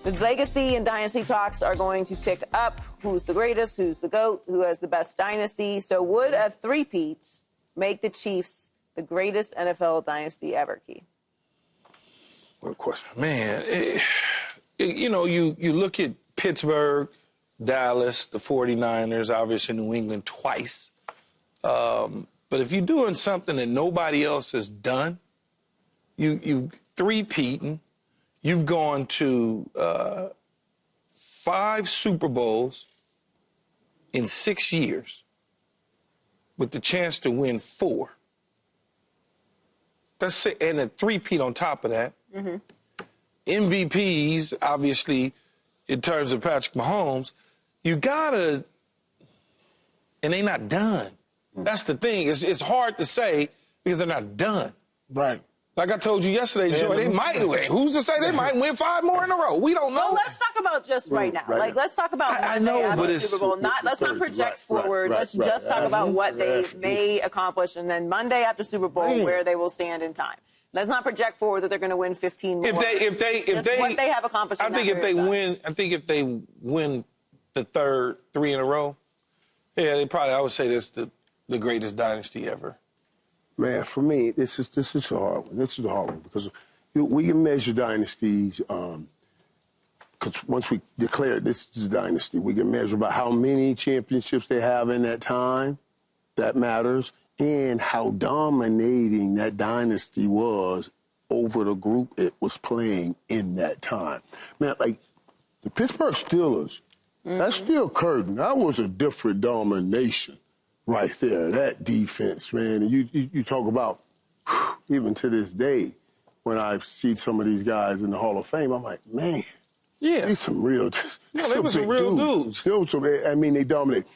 The legacy and dynasty talks are going to tick up. Who's the greatest? Who's the GOAT? Who has the best dynasty? So would a three-peat make the Chiefs the greatest NFL dynasty ever, Key? What a question. Man, you look at Pittsburgh, Dallas, the 49ers, obviously New England twice. But if you're doing something that nobody else has done, you three-peating. You've gone to 5 Super Bowls in 6 years with the chance to win 4. That's it, and a three-peat on top of that. Mm-hmm. MVPs, obviously, in terms of Patrick Mahomes, you gotta, and they're not done. That's the thing. It's hard to say because they're not done. Right. Like I told you yesterday, Joy, they might win. Who's to say they might win 5 more in a row? We don't know. Well, let's talk about just right now. Let's talk about I know, after but the it's Super Bowl. Let's not project forward. Let's just talk about what they may accomplish, and then Monday after Super Bowl, where they will stand in time. Let's not project forward that they're going to win 15 more. If they what they have accomplished. I think if they win the third 3 in a row, yeah, I would say that's the greatest dynasty ever. Man, for me, this is a hard one. This is a hard one because we can measure dynasties. Because once we declare this is a dynasty, we can measure by how many championships they have in that time. That matters, and how dominating that dynasty was over the group it was playing in that time. Man, like the Pittsburgh Steelers, that's still curtain. That was a different domination. Right there, that defense, man. And you talk about, even to this day, when I see some of these guys in the Hall of Fame, I'm like, man, they're some real, they were some real dudes. Still, they dominate.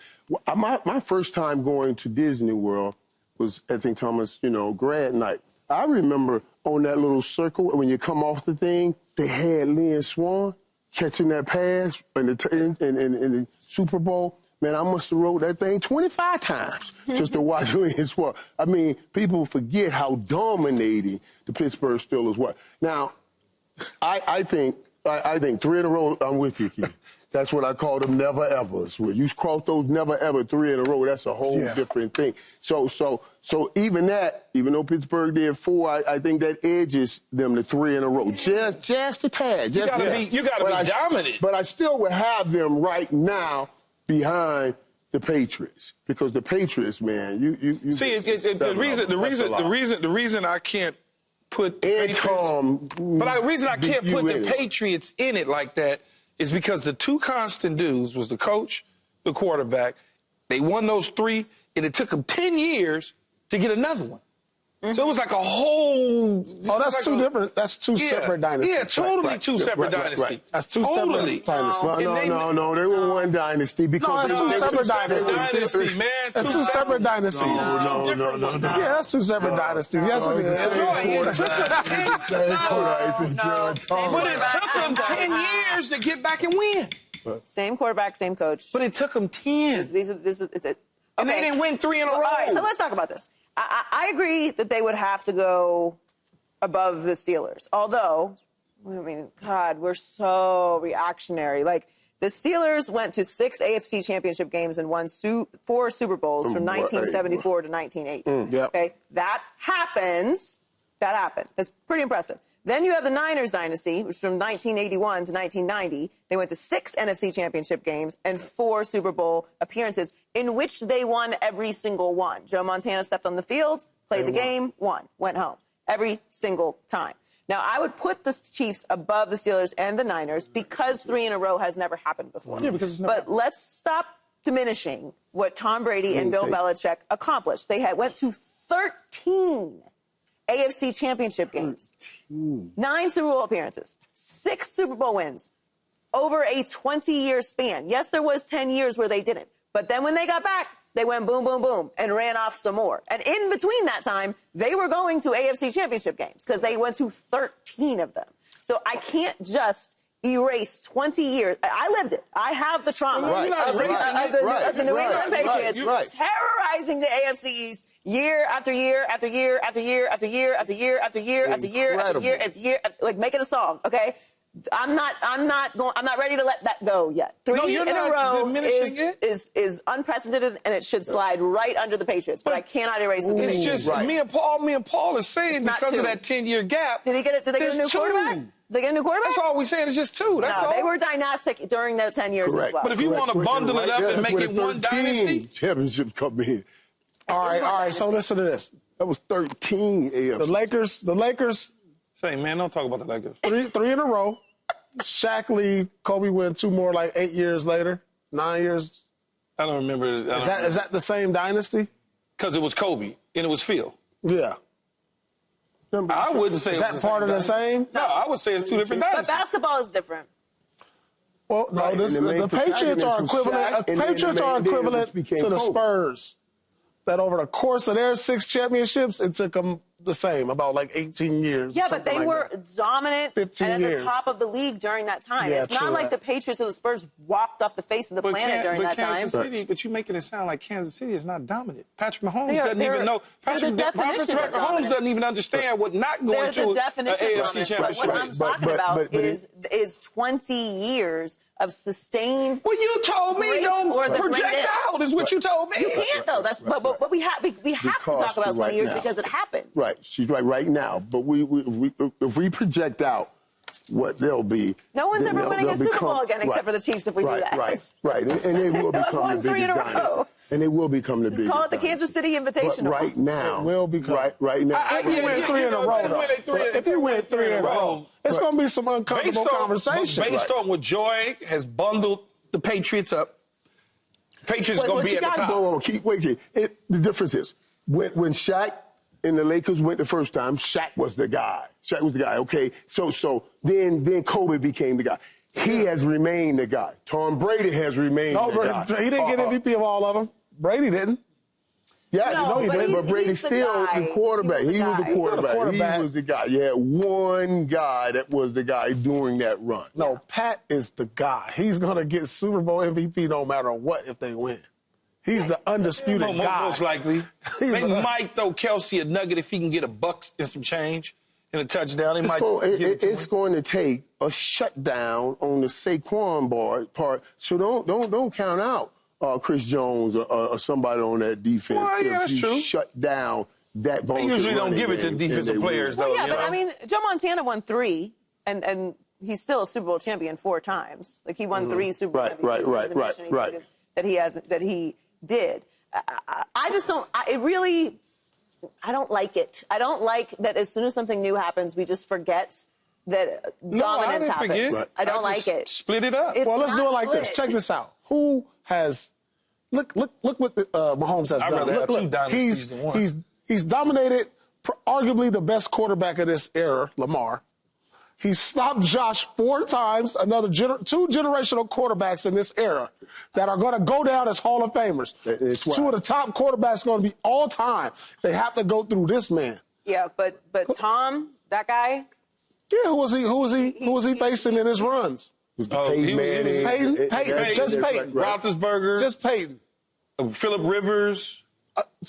My first time going to Disney World was at St. Thomas, grad night. I remember on that little circle, when you come off the thing, they had Lynn Swann catching that pass in the Super Bowl. Man, I must have rode that thing 25 times just to watch Lynn Swann. I mean, people forget how dominating the Pittsburgh Steelers were. Now, I think 3 in a row, I'm with you, Keith. That's what I call them never-evers. When you cross those never-ever 3 in a row, that's a whole different thing. So even though Pittsburgh did 4, I think that edges them to 3 in a row. Just a tad. You gotta be dominant. But I still would have them right now behind the Patriots, because the Patriots, man, you see the reason I can't put the reason I can't put the Patriots in it like that is because the 2 constant dudes was the coach, the quarterback. They won those 3, and it took them 10 years to get another one. So it was like a whole. Oh, that's two different. That's 2 separate dynasties. Yeah, totally 2 separate dynasties. That's 2 separate dynasties. No, they were one dynasty because that's 2 separate dynasties. Man, that's 2 separate dynasties. No. Yeah, that's 2 separate dynasties. Yes, it is. But it took them 10 years to get back and win. Same quarterback, same coach. But it took them 10. And they didn't win 3 in a row. All right, so let's talk about this. I agree that they would have to go above the Steelers. Although, God, we're so reactionary. Like, the Steelers went to 6 AFC championship games and won 4 Super Bowls from 1974 to 1980. Okay, that happens. That's pretty impressive. Then you have the Niners dynasty, which from 1981 to 1990, they went to 6 NFC championship games and 4 Super Bowl appearances in which they won every single one. Joe Montana stepped on the field, played the game, won, went home every single time. Now, I would put the Chiefs above the Steelers and the Niners because 3 in a row has never happened before. Yeah, because it's never but let's stop diminishing what Tom Brady and Bill Belichick accomplished. They went to 13 AFC championship games, 9 Super Bowl appearances, 6 Super Bowl wins over a 20-year span. Yes, there was 10 years where they didn't. But then when they got back, they went boom, boom, boom, and ran off some more. And in between that time, they were going to AFC championship games because they went to 13 of them. So I can't just erase 20 years. I lived it. I have the trauma of the New England Patriots terrorizing the AFC East year after year after year after year after year after year after year after year after year after year, like making a song, okay? I'm not ready to let that go yet. Three you're in a not row diminishing it. is unprecedented, and it should slide right under the Patriots. But I cannot erase it. It's just me and Paul is saying because of that 10-year gap. Did they get a new quarterback? Did they get a new quarterback? That's all we're saying. It's just two. That's all. They were dynastic during those 10 years as well. But if you want to bundle it up and make it one dynasty, championships come in. All right. So listen to this. That was 13 AFC. The Lakers. Say, man, don't talk about the Lakers. Three in a row. Shaq Lee, Kobe win 2 more like 8 years later, 9 years. I don't remember. Is that the same dynasty? Because it was Kobe and it was Phil. Yeah. I wouldn't say Is that part of the same? No, I would say it's 2 different dynasties. But basketball is different. Well, no, the Patriots are equivalent. Patriots are equivalent to the Spurs. That over the course of their 6 championships, it took them the same, about like 18 years. Yeah, but they were dominant 15 and at years. the top of the league during that time. Yeah, it's not like the Patriots or the Spurs walked off the face of the planet during that time. But you're making it sound like Kansas City is not dominant. Patrick Mahomes doesn't they're- even know. they're the definition of Mahomes dominance. doesn't even understand what not going They're the to an definition of AFC dominance. championship. What I'm talking about is 20 years of sustained. Well, you told me great don't or the project greatest. out. Is what you told me. You can't though. But we have to talk about 20 years because it happens. Right, she's right now. But if we project out what they'll be, no one's ever winning a Super Bowl again except for the Chiefs if we do that. Right, and they will become the biggest dynasty. And they will become the biggest. Call it the Kansas City Invitational. But right now, it will become right now. If you win 3 in a row, if you win 3 in a row, it's going to be some uncomfortable conversation. Based on what Joy has bundled the Patriots up, Patriots going to be at the top. The difference is when Shaq and the Lakers went the first time, Shaq was the guy. Okay, so then Kobe became the guy. He has remained the guy. Tom Brady has remained the guy. He didn't get MVP of all of them. Brady didn't. Yeah, he did, but Brady's still the quarterback. He was the quarterback. He was the guy. You had one guy that was the guy during that run. No, Pat is the guy. He's going to get Super Bowl MVP no matter what if they win. He's the undisputed guy. Most likely. They might throw Kelsey a nugget if he can get a buck and some change and a touchdown. It's going to take a shutdown on the Saquon part. So don't count out Chris Jones or somebody on that defense. Well, yeah, if you shut down that They usually don't give it to defensive players, though. Well, yeah, but I mean, Joe Montana won 3, and he's still a Super Bowl champion 4 times. Like he won 3 Super Bowl MVPs. Right. That he did. I just don't. I don't like it. I don't like that as soon as something new happens, we just forget that dominance happens. Right. I don't like it. Split it up. Well, let's do it like this. Check this out. Who has look what Mahomes has done. Look. He's dominated arguably the best quarterback of this era, Lamar. He stopped Josh 4 times, another 2 generational quarterbacks in this era that are going to go down as Hall of Famers. 2 of the top quarterbacks going to be all time. They have to go through this man. Yeah, but Tom, that guy. Yeah, who was he facing in his runs? Peyton. Just Peyton. Roethlisberger. Just Peyton. Phillip Rivers.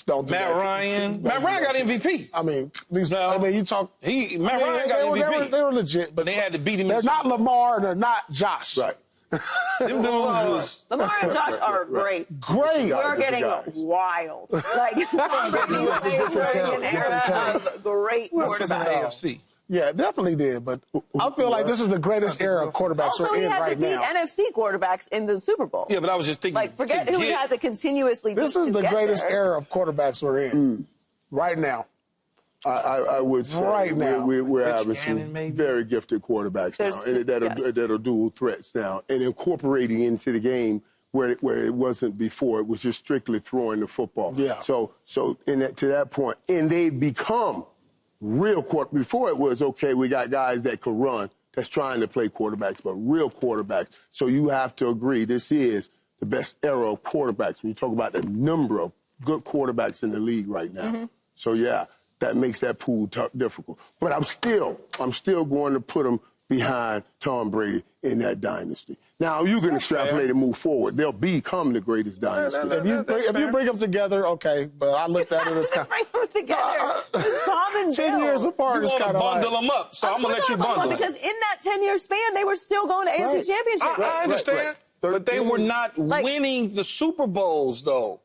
Matt Ryan. Matt Ryan got MVP. I mean, you talk. Matt Ryan got MVP. They were legit, but they had to beat him. They're not Lamar and they're not Josh. Right. Lamar and Josh are great. Great. We're getting wild. Like, we're in an era of great quarterbacks. Yeah, definitely did. But I feel like this is the greatest era of quarterbacks we're in right now. Also, he had to beat NFC quarterbacks in the Super Bowl. Yeah, but I was just thinking. Like, forget who he had to continuously beat. This is the greatest era of quarterbacks we're in right now. I would say right now we're having some very gifted quarterbacks now that are dual threats now, and incorporating into the game where it wasn't before. It was just strictly throwing the football. Yeah. So to that point, and they've become real quarterbacks. Before it was, okay, we got guys that could run, that's trying to play quarterbacks, but real quarterbacks. So you have to agree, this is the best era of quarterbacks. When you talk about the number of good quarterbacks in the league right now. So, yeah, that makes that pool difficult. But I'm still going to put them behind Tom Brady in that dynasty. Now, you can extrapolate and move forward. They'll become the greatest dynasty. If you bring them together, okay, but I looked at it as kind of... Bring them together. It's Tom and 10 Bill. years apart is kind of bundle them up, so I'm going to let you bundle them. Because in that 10-year span, they were still going to AFC Championship. I understand, but they were not winning the Super Bowls, though.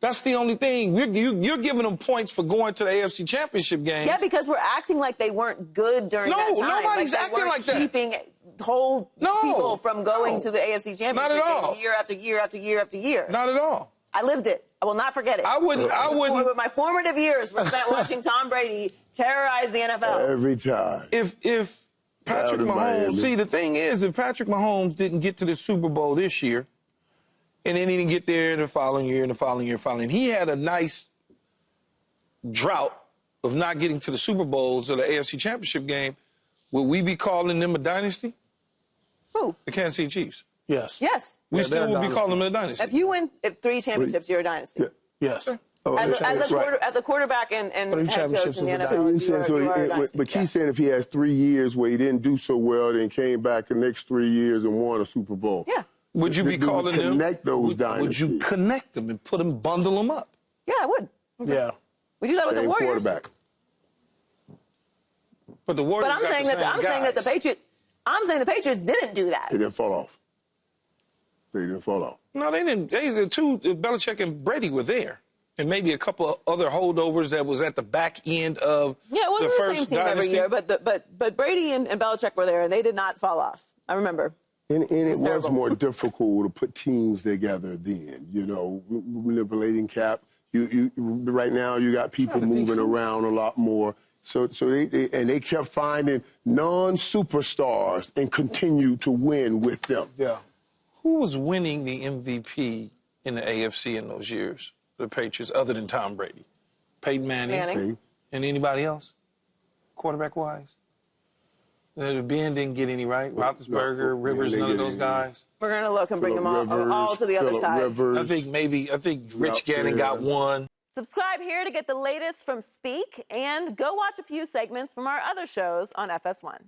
That's the only thing. You're giving them points for going to the AFC Championship game. Yeah, because we're acting like they weren't good during that time. No, nobody's acting like that. Keeping whole people from going to the AFC Championship Not at all. game year after year after year after year. Not at all. I lived it. I will not forget it. I wouldn't. But my formative years were spent watching Tom Brady terrorize the NFL. Every time. If Patrick Mahomes, see, the thing is, if Patrick Mahomes didn't get to the Super Bowl this year, and then he didn't get there the following year and the following year, he had a nice drought of not getting to the Super Bowls or the AFC Championship game. Would we be calling them a dynasty? Who? The Kansas City Chiefs. Yes. We still would be calling them a dynasty. If you win 3 championships, you're a dynasty. Yes. As a quarterback and head coach in the NFL, you are a dynasty. But Keith said if he has 3 years where he didn't do so well, then came back the next 3 years and won a Super Bowl. Yeah. Would you be calling them? Connect those dynasties. Would you connect them and put them, bundle them up? Yeah, I would. Okay. Yeah. We do that with the Warriors. Quarterback. But the Warriors. But I'm saying that the Patriots didn't do that. They didn't fall off. They didn't fall off. No, they didn't. The two, Belichick and Brady, were there, and maybe a couple of other holdovers that was at the back end of it wasn't the the first same team dynasty. every year, but Brady and Belichick were there, and they did not fall off. I remember. And it was terrible. more difficult to put teams together then, manipulating cap. You right now you got people moving around a lot more. So they kept finding non-superstars and continued to win with them. Yeah. Who was winning the MVP in the AFC in those years, the Patriots, other than Tom Brady? Peyton Manning. And anybody else, quarterback-wise? Ben didn't get any, right? Roethlisberger, Rivers, none of those guys. We're going to look and bring them all to the other side. Rivers, I think Rich Gannon got one. Subscribe here to get the latest from Speak, and go watch a few segments from our other shows on FS1.